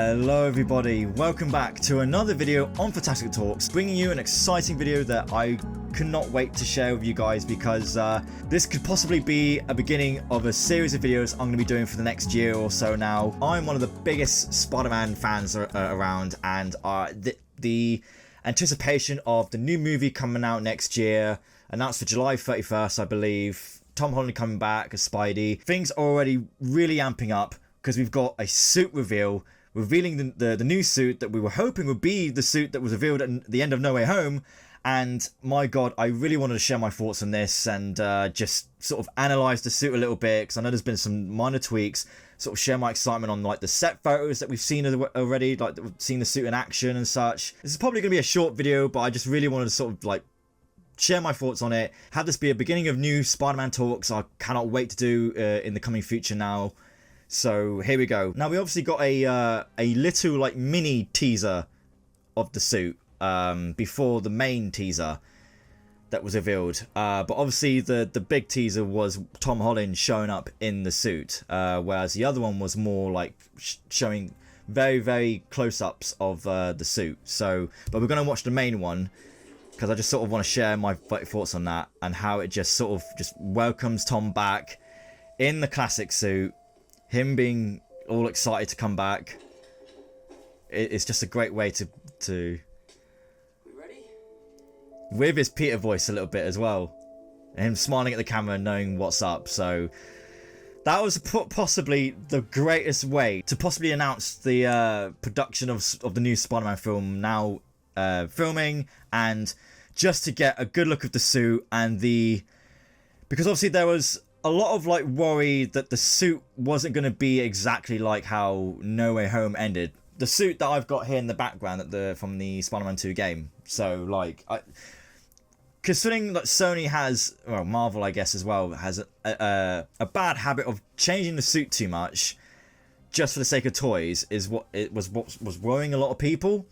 Hello everybody, welcome back to another video on Fantastic Talks, bringing you an exciting video that I cannot wait to share with you guys because this could possibly be a beginning of a series of videos I'm going to be doing for the next year or so now. I'm one of the biggest Spider-Man fans around, and the anticipation of the new movie coming out next year, announced for July 31st I believe, Tom Holland coming back as Spidey, things are already really amping up because we've got a suit reveal revealing the new suit that we were hoping would be the suit that was revealed at the end of No Way Home. And my god, I really wanted to share my thoughts on this and just sort of analyze the suit a little bit, because I know there's been some minor tweaks, sort of share my excitement on like the set photos that we've seen already, like we've seen the suit in action and such. This is probably going to be a short video, but I just really wanted to sort of like share my thoughts on it, have this be a beginning of new Spider-Man talks I cannot wait to do in the coming future now. So here we go. Now we obviously got a little like mini teaser of the suit before the main teaser that was revealed, but obviously the big teaser was Tom Holland showing up in the suit, whereas the other one was more like showing very close-ups of the suit. So but we're going to watch the main one because I just sort of want to share my thoughts on that and how it just sort of just welcomes Tom back in the classic suit. Him being all excited to come back, it's just a great way to We ready? with his Peter voice a little bit as well, and him smiling at the camera and knowing what's up. So that was possibly the greatest way to possibly announce the production of the new Spider-Man film now filming, and just to get a good look of the suit and because obviously there was a lot of like worry that the suit wasn't going to be exactly like how No Way Home ended. The suit that I've got here in the background from the Spider-Man 2 game. So like, considering that Sony has, well, Marvel I guess as well, has a bad habit of changing the suit too much just for the sake of toys, is what was worrying a lot of people.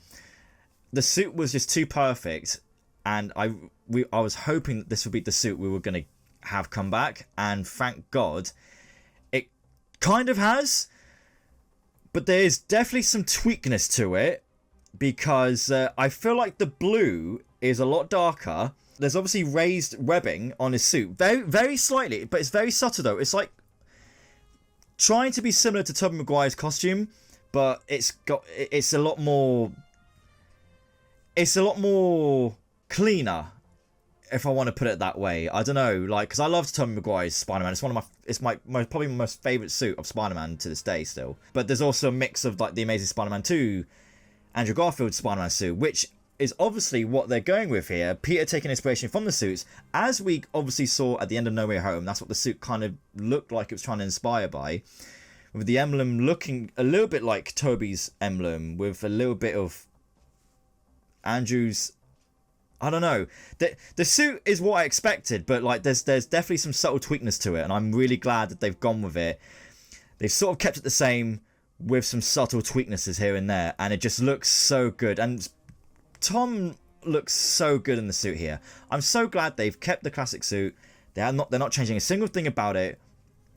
The suit was just too perfect, and I was hoping that this would be the suit we were going to have come back, and thank god it kind of has. But there's definitely some tweakness to it, because I feel like the blue is a lot darker. There's obviously raised webbing on his suit, very slightly, but it's very subtle though. It's like trying to be similar to Tobey Maguire's costume, but it's a lot more cleaner, if I want to put it that way. I don't know, like, because I love Tobey Maguire's Spider-Man. It's probably my most favourite suit of Spider-Man to this day still. But there's also a mix of like the Amazing Spider-Man 2, Andrew Garfield's Spider-Man suit, which is obviously what they're going with here. Peter taking inspiration from the suits, as we obviously saw at the end of No Way Home. That's what the suit kind of looked like it was trying to inspire by, with the emblem looking a little bit like Tobey's emblem, with a little bit of Andrew's. I don't know. The suit is what I expected, but like there's definitely some subtle tweakness to it, and I'm really glad that they've gone with it. They've sort of kept it the same with some subtle tweaknesses here and there, and it just looks so good. And Tom looks so good in the suit here. I'm so glad they've kept the classic suit. They're not changing a single thing about it.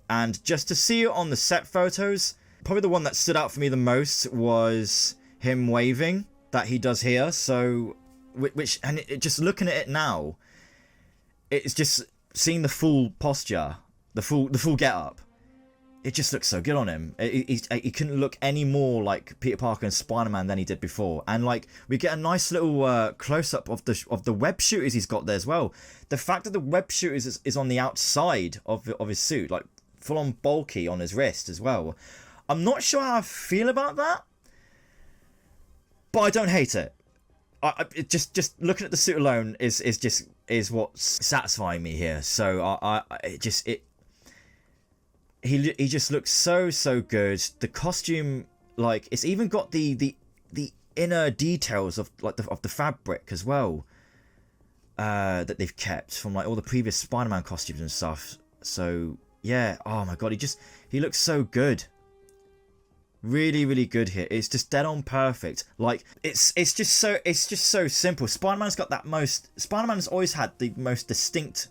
And just to see it on the set photos, probably the one that stood out for me the most was him waving that he does here. So and just looking at it now, it's just seeing the full posture, the full get up. It just looks so good on him. He couldn't look any more like Peter Parker and Spider-Man than he did before. And like we get a nice little close up of the web shooters he's got there as well. The fact that the web shooters is on the outside of his suit, like full on bulky on his wrist as well. I'm not sure how I feel about that, but I don't hate it. It just looking at the suit alone is what's satisfying me here. So he just looks so good. The costume, like, it's even got the inner details of like of the fabric as well, that they've kept from like all the previous Spider-Man costumes and stuff. So yeah, oh my god, he looks so good. Really good here. It's just dead on perfect. Like it's just so simple. Spider-Man's always had the most distinct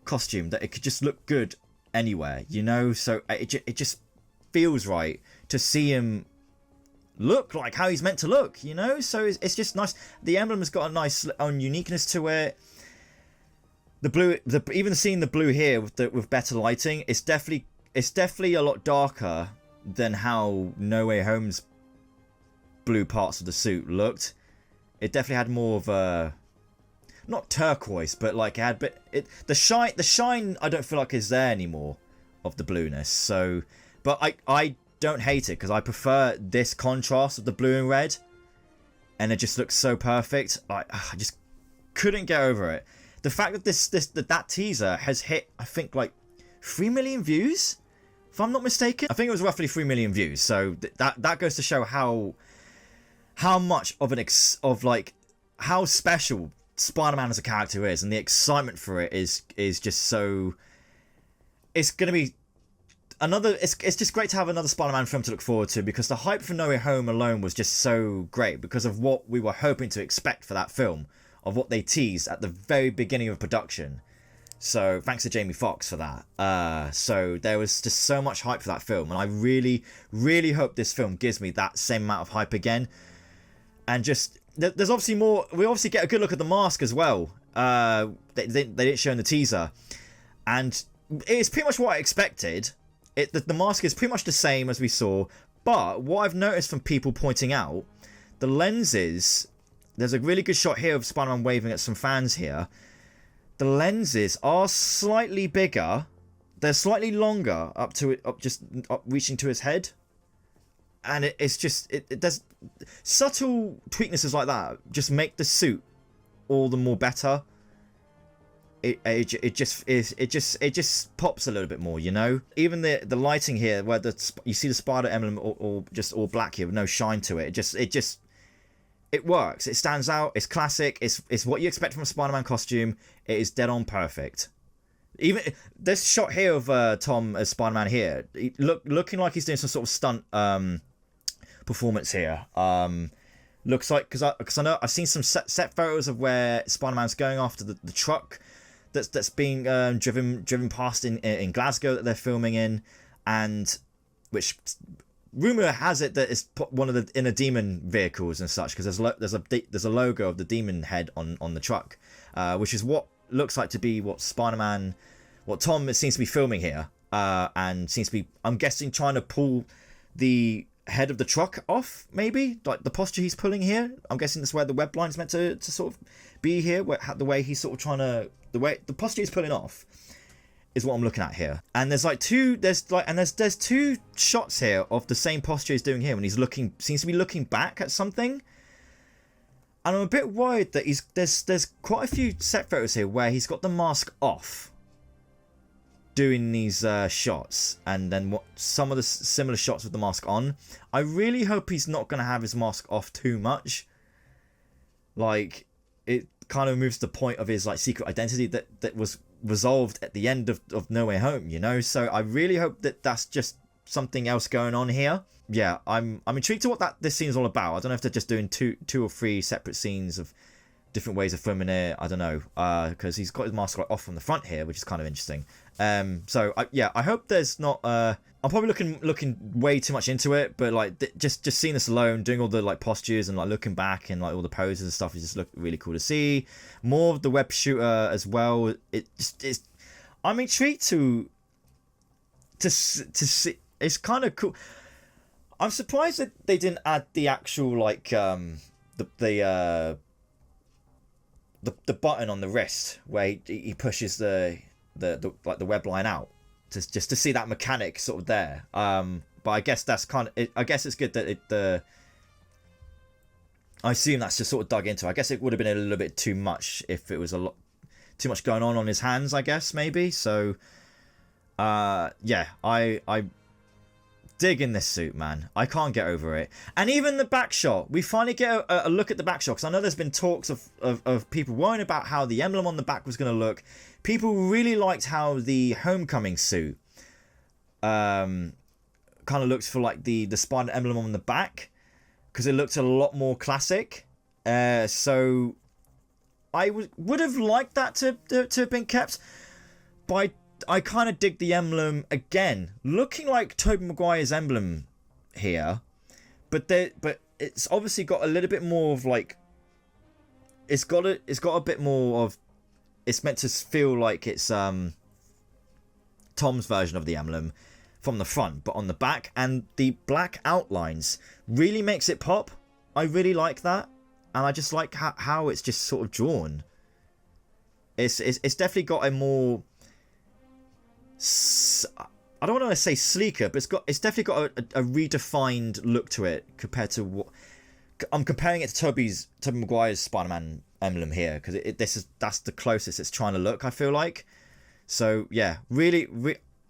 costume that it could just look good anywhere, you know. So it just feels right to see him look like how he's meant to look, you know. So it's just nice. The emblem has got a nice own uniqueness to it. The blue, even seeing the blue here with better lighting, it's definitely a lot darker than how No Way Home's blue parts of the suit looked. It definitely had more of a, not turquoise, but like the shine I don't feel like is there anymore of the blueness. So, but I don't hate it because I prefer this contrast of the blue and red, and it just looks so perfect. I just couldn't get over it. The fact that that teaser has hit, I think, like 3 million views, if I'm not mistaken. I think it was roughly 3 million views. So that goes to show how much of how special Spider-Man as a character is, and the excitement for it is just so. It's gonna be another. It's just great to have another Spider-Man film to look forward to, because the hype for No Way Home alone was just so great because of what we were hoping to expect for that film, of what they teased at the very beginning of production. So thanks to Jamie Foxx for that. So there was just so much hype for that film, and I really, really hope this film gives me that same amount of hype again. And just there's obviously more. We obviously get a good look at the mask as well. They didn't show in the teaser, and it's pretty much what I expected. The mask is pretty much the same as we saw, but what I've noticed from people pointing out, the lenses. There's a really good shot here of Spider-Man waving at some fans here. The lenses are slightly bigger. They're slightly longer up reaching to his head. And it's just there's subtle tweaknesses like that just make the suit all the more better. It just pops a little bit more, you know. Even the lighting here, where you see the spider emblem all black here with no shine to it. It works. It stands out. It's classic. It's what you expect from a Spider-Man costume. It is dead on perfect. Even this shot here of Tom as Spider-Man here, looking like he's doing some sort of stunt performance here. Looks like, because I know I've seen some set photos of where Spider-Man's going after the truck that's being driven past in Glasgow that they're filming in, and which rumor has it that it's one of the inner demon vehicles and such, because there's a logo of the demon head on the truck, which is what looks like to be what Tom seems to be filming here, and seems to be, I'm guessing, trying to pull the head of the truck off, maybe like the posture he's pulling here. I'm guessing that's where the web line's meant to sort of be here, the way he's sort of trying to, the posture he's pulling off is what I'm looking at here. And there's two shots here of the same posture he's doing here when he's seems to be looking back at something. And I'm a bit worried that there's quite a few set photos here where he's got the mask off doing these shots, and then some of the similar shots with the mask on. I really hope he's not going to have his mask off too much. Like, it kind of moves the point of his like secret identity that was resolved at the end of No Way Home, you know. So I really hope that that's just something else going on here. Yeah, I'm intrigued to what this scene is all about. I don't know if they're just doing two or three separate scenes of different ways of filming it. I don't know, because he's got his mask right off from the front here, which is kind of interesting. So I hope there's not. I'm probably looking way too much into it, but like just seeing this alone, doing all the like postures and like looking back and like all the poses and stuff, is just look really cool to see. More of the Webshooter as well. I'm intrigued to see. It's kind of cool. I'm surprised that they didn't add the actual like the button on the wrist where he pushes the web line out, just to see that mechanic sort of there. But I guess that's I guess it's good that I assume that's just sort of dug into. I guess it would have been a little bit too much if it was a lot too much going on his hands, I guess, maybe. So yeah, I dig in this suit, man. I can't get over it. And even the Backshot, we finally get a look at the Backshot, because I know there's been talks of people worrying about how the emblem on the back was going to look. People really liked how the Homecoming suit kind of looks for like the spider emblem on the back, because it looked a lot more classic. So I would have liked that to have been kept, but I kind of dig the emblem again, looking like Tobey Maguire's emblem here, but it's obviously got a little bit more of like, it's got a bit more of, it's meant to feel like it's Tom's version of the emblem from the front, but on the back, and the black outlines really makes it pop. I really like that, and I just like how it's just sort of drawn. It's definitely got a more, I don't want to say sleeker, but it's definitely got a redefined look to it compared to what I'm comparing it to Tobey Maguire's Spider-Man emblem here, because that's the closest it's trying to look, I feel like. So yeah, really,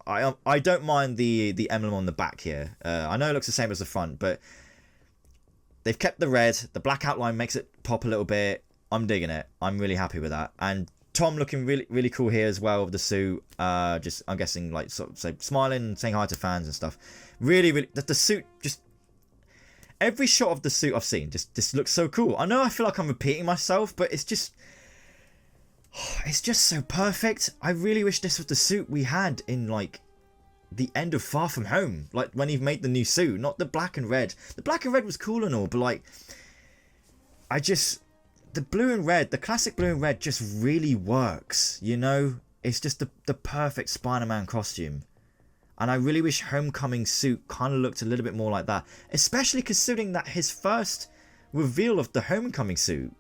I don't mind the emblem on the back here. I know it looks the same as the front, but they've kept the red. The black outline makes it pop a little bit. I'm digging it. I'm really happy with that. And Tom looking really, really cool here as well with the suit. Just, I'm guessing, like, sort of, say, smiling, saying hi to fans and stuff. Really, really, the suit, just every shot of the suit I've seen just looks so cool. I know I feel like I'm repeating myself, but it's just so perfect. I really wish this was the suit we had in, like, the end of Far From Home, like when he made the new suit, not the black and red. The black and red was cool and all, but like, the blue and red, the classic blue and red just really works, you know? It's just the perfect Spider-Man costume. And I really wish Homecoming suit kind of looked a little bit more like that, especially considering that his first reveal of the Homecoming suit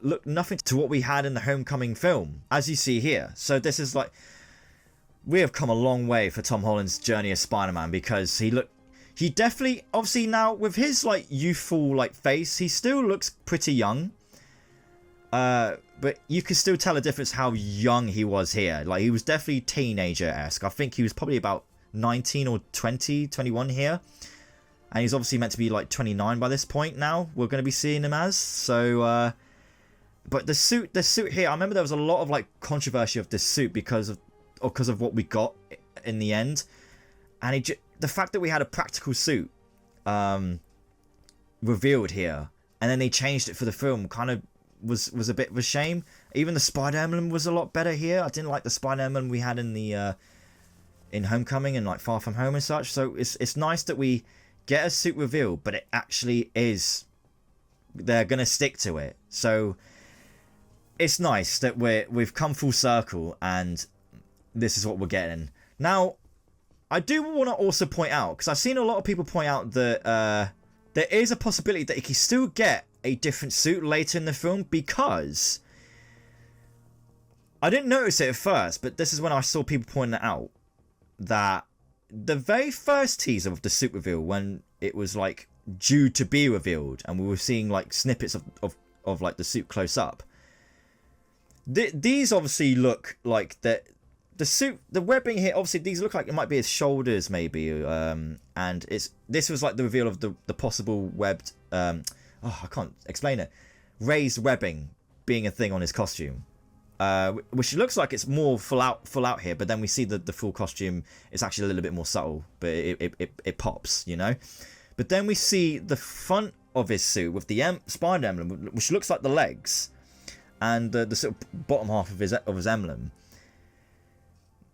looked nothing to what we had in the Homecoming film, as you see here. So this is like, we have come a long way for Tom Holland's journey as Spider-Man, because he definitely, obviously now with his like youthful like face, he still looks pretty young. But you can still tell a difference how young he was here. Like, he was definitely teenager-esque. I think he was probably about 19 or 20, 21 here. And he's obviously meant to be like 29 by this point now. We're going to be seeing him as. So, but the suit here, I remember there was a lot of like controversy of this suit because of what we got in the end. And the fact that we had a practical suit revealed here, and then they changed it for the film, kind of was a bit of a shame. Even the Spider emblem was a lot better here. I didn't like the Spider emblem we had in the in Homecoming and like Far From Home and such. So it's nice that we get a suit reveal, but it actually is, they're gonna stick to it. So it's nice that we've come full circle and this is what we're getting. Now, I do want to also point out, because I've seen a lot of people point out that there is a possibility that he can still get a different suit later in the film, because I didn't notice it at first, but this is when I saw people pointing it out, that the very first teaser of the suit reveal, when it was like due to be revealed and we were seeing like snippets of like the suit close up, these obviously look like the suit, the webbing here, obviously these look like it might be his shoulders maybe, and this was like the reveal of the possible webbed, I can't explain it, raised webbing being a thing on his costume, which looks like it's more full out here, but then we see the full costume, it's actually a little bit more subtle, but it pops, you know. But then we see the front of his suit with the spider emblem, which looks like the legs, and the sort of bottom half of his emblem.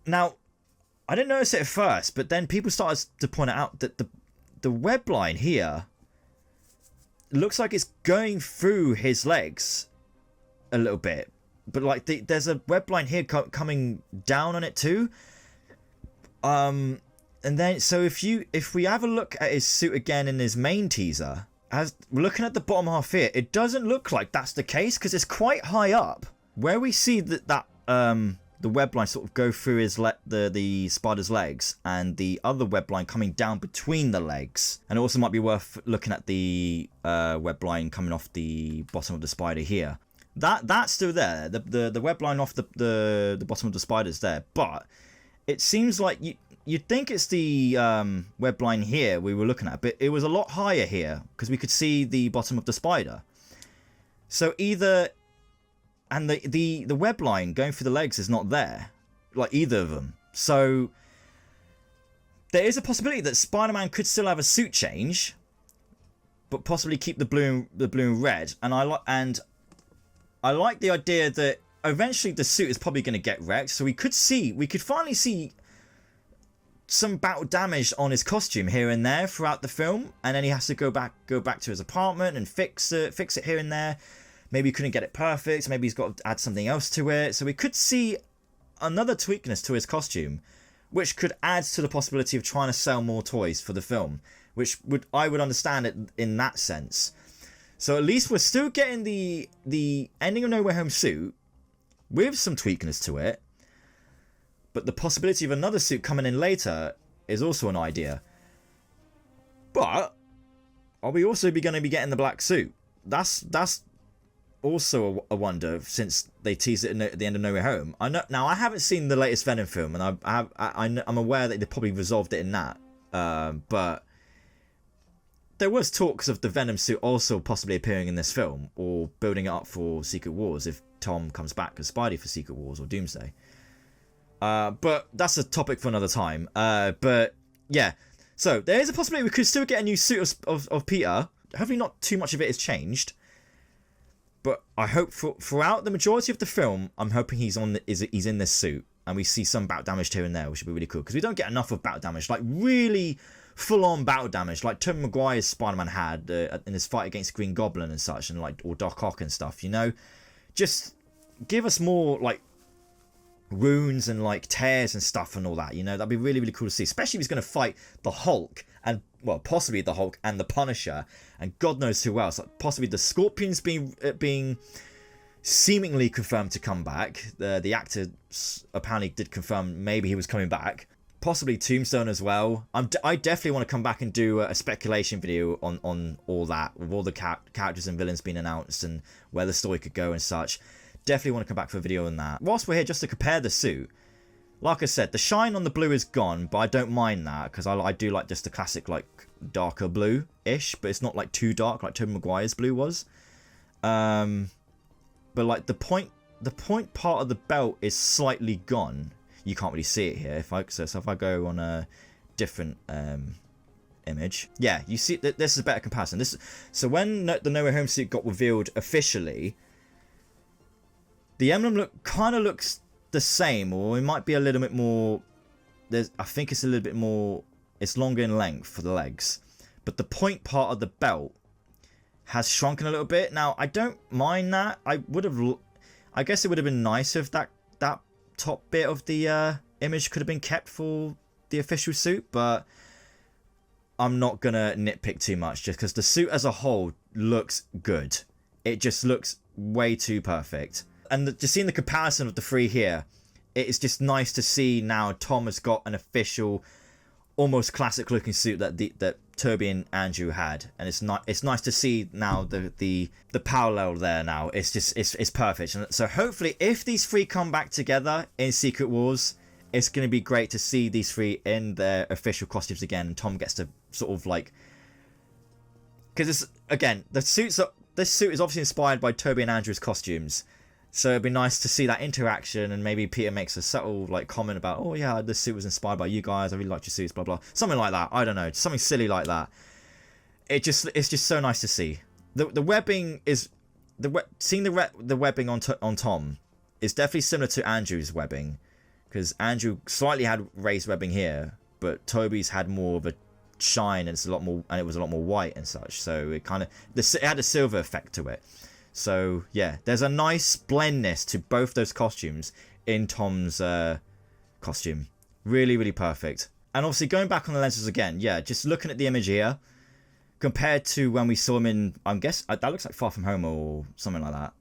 Now, I didn't notice it at first, but then people started to point out that the web line here looks like it's going through his legs a little bit, but like there's a web line here coming down on it too. And then so if we have a look at his suit again in his main teaser, as we're looking at the bottom half here, it doesn't look like that's the case, because it's quite high up where we see that the web line sort of go through the spider's legs, and the other web line coming down between the legs. And it also might be worth looking at the web line coming off the bottom of the spider here. That's still there. The web line off the bottom of the spider's there, but it seems like you'd think it's the web line here we were looking at, but it was a lot higher here because we could see the bottom of the spider. So either, and the web line going through the legs is not there, like either of them. So there is a possibility that Spider-Man could still have a suit change, but possibly keep the blue and red. And I like the idea that eventually the suit is probably going to get wrecked. So we could finally see some battle damage on his costume here and there throughout the film, and then he has to go back to his apartment and fix it here and there. Maybe he couldn't get it perfect, maybe he's got to add something else to it. So we could see another tweakness to his costume, which could add to the possibility of trying to sell more toys for the film, which I would understand it in that sense. So at least we're still getting the ending of No Way Home suit with some tweakness to it, but the possibility of another suit coming in later is also an idea. But are we also going to be getting the black suit? That's also a wonder, since they teased it at the end of No Way Home. I know now I haven't seen the latest Venom film, and I'm aware that they probably resolved it in that, but there was talks of the Venom suit also possibly appearing in this film, or building it up for Secret Wars if Tom comes back as Spidey for Secret Wars or Doomsday. But that's a topic for another time. But yeah, so there is a possibility we could still get a new suit of Peter. Hopefully not too much of it is changed. But I hope throughout the majority of the film, I'm hoping he's in this suit, and we see some battle damage here and there, which would be really cool, because we don't get enough of battle damage, like really full-on battle damage, like Tobey Maguire's Spider-Man had in his fight against Green Goblin and such, and or Doc Ock and stuff. You know, just give us more like wounds and like tears and stuff and all that. You know, that'd be really, really cool to see, especially if he's going to fight the Hulk, and well, possibly the Hulk and the Punisher, and God knows who else. Like possibly the Scorpion's being seemingly confirmed to come back. The actor apparently did confirm maybe he was coming back. Possibly Tombstone as well. I definitely want to come back and do a speculation video on all that, with all the characters and villains being announced and where the story could go and such. Definitely want to come back for a video on that. Whilst we're here, just to compare the suit, like I said, the shine on the blue is gone, but I don't mind that, because I do like just the classic like darker blue-ish, but it's not like too dark like Tobey Maguire's blue was. But like the point part of the belt is slightly gone. You can't really see it here. If I go on a different image, yeah, you see that this is a better comparison. So when the No Way Home suit got revealed officially, the emblem kind of looks the same, or it might be a little bit more. I think it's a little bit more. It's longer in length for the legs, but the point part of the belt has shrunken a little bit. Now I don't mind that. I guess it would have been nice if that top bit of the image could have been kept for the official suit, but I'm not gonna nitpick too much, just because the suit as a whole looks good. It just looks way too perfect. And just seeing the comparison of the three here, it is just nice to see now Tom has got an official, almost classic looking suit that Tobey and Andrew had, and it's nice to see now the parallel there. Now it's perfect. And so hopefully, if these three come back together in Secret Wars, it's going to be great to see these three in their official costumes again, and Tom gets to sort of like, because it's again this suit is obviously inspired by Tobey and Andrew's costumes. So it'd be nice to see that interaction, and maybe Peter makes a subtle like comment about, oh yeah, this suit was inspired by you guys, I really liked your suits, blah blah, something like that. I don't know, something silly like that. It's just so nice to see. The webbing is seeing the webbing on Tom is definitely similar to Andrew's webbing, because Andrew slightly had raised webbing here, but Tobey's had more of a shine, and it was a lot more white and such. So it had a silver effect to it. So yeah, there's a nice blendness to both those costumes in Tom's costume. Really, really perfect. And obviously going back on the lenses again, yeah, just looking at the image here, compared to when we saw him in, I guess that looks like Far From Home or something like that.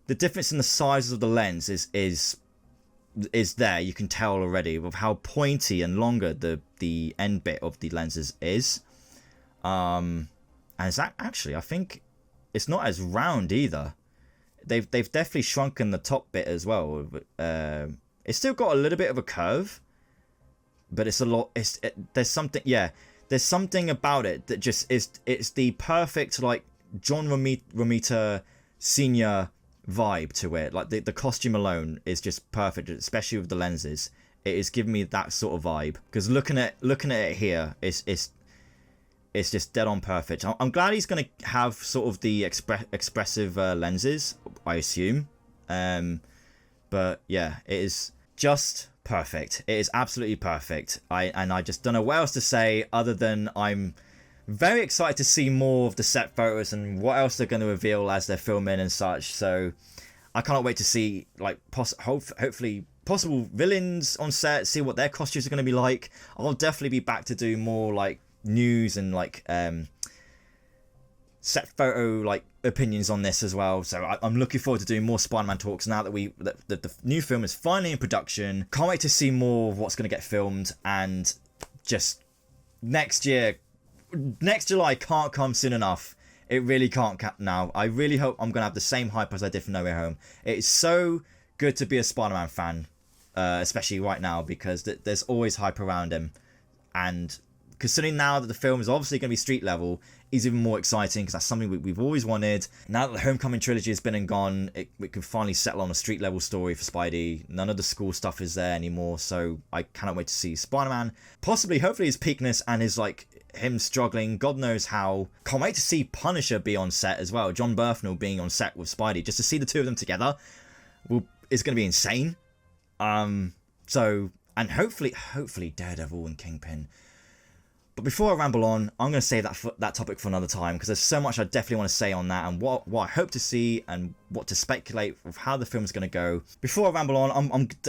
The difference in the sizes of the lens is there. You can tell already with how pointy and longer the end bit of the lenses is. And it's actually, I think it's not as round either. They've definitely shrunken the top bit as well. It's still got a little bit of a curve, but it's a lot. There's something about it that just is. It's the perfect like John Romita Senior vibe to it. Like the costume alone is just perfect, especially with the lenses. It is giving me that sort of vibe. Because looking at it here, it's just dead on perfect. I'm glad he's going to have sort of the expressive lenses, I assume. But yeah, it is just perfect. It is absolutely perfect. I just don't know what else to say other than I'm very excited to see more of the set photos and what else they're going to reveal as they're filming and such. So I cannot wait to see, like, hopefully possible villains on set, see what their costumes are going to be like. I'll definitely be back to do more, like, news and, like, set photo, like, opinions on this as well. So I'm looking forward to doing more Spider-Man talks now that the new film is finally in production. Can't wait to see more of what's going to get filmed, and just next July can't come soon enough. It really can't now. I really hope I'm going to have the same hype as I did for No Way Home. It is so good to be a Spider-Man fan, especially right now, because there's always hype around him. And considering now that the film is obviously going to be street level, is even more exciting, because that's something we've always wanted. Now that the Homecoming trilogy has been and gone, we can finally settle on a street level story for Spidey. None of the school stuff is there anymore, so I cannot wait to see Spider-Man. Possibly, hopefully his peakness and his, like, him struggling, God knows how. Can't wait to see Punisher be on set as well. John Bernthal being on set with Spidey, just to see the two of them together is going to be insane. So, and hopefully Daredevil and Kingpin. But before I ramble on, I'm going to save that topic for another time, because there's so much I definitely want to say on that, and what I hope to see, and what to speculate of how the film's going to go. Before I ramble on,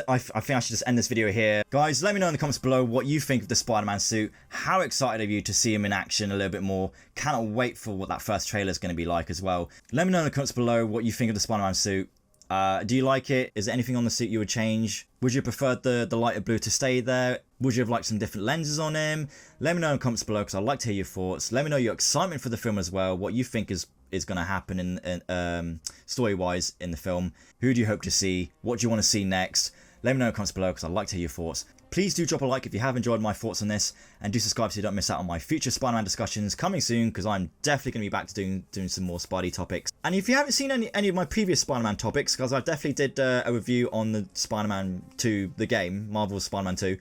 I think I should just end this video here. Guys, let me know in the comments below what you think of the Spider-Man suit. How excited are you to see him in action a little bit more? Cannot wait for what that first trailer is going to be like as well. Let me know in the comments below what you think of the Spider-Man suit. Do you like it? Is there anything on the suit you would change? Would you prefer the lighter blue to stay there? Would you have liked some different lenses on him? Let me know in the comments below, because I'd like to hear your thoughts. Let me know your excitement for the film as well. What you think is going to happen in story-wise in the film. Who do you hope to see? What do you want to see next? Let me know in the comments below, because I'd like to hear your thoughts. Please do drop a like if you have enjoyed my thoughts on this, and do subscribe so you don't miss out on my future Spider-Man discussions coming soon, because I'm definitely going to be back to doing some more Spidey topics. And if you haven't seen any of my previous Spider-Man topics, because I definitely did a review on the Spider-Man 2, the game, Marvel's Spider-Man 2,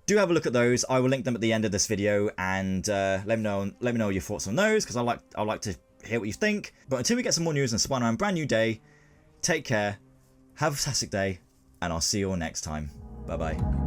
do have a look at those. I will link them at the end of this video, and let me know your thoughts on those, because I like to hear what you think. But until we get some more news on Spider-Man brand new day, take care, have a fantastic day, and I'll see you all next time. Bye bye.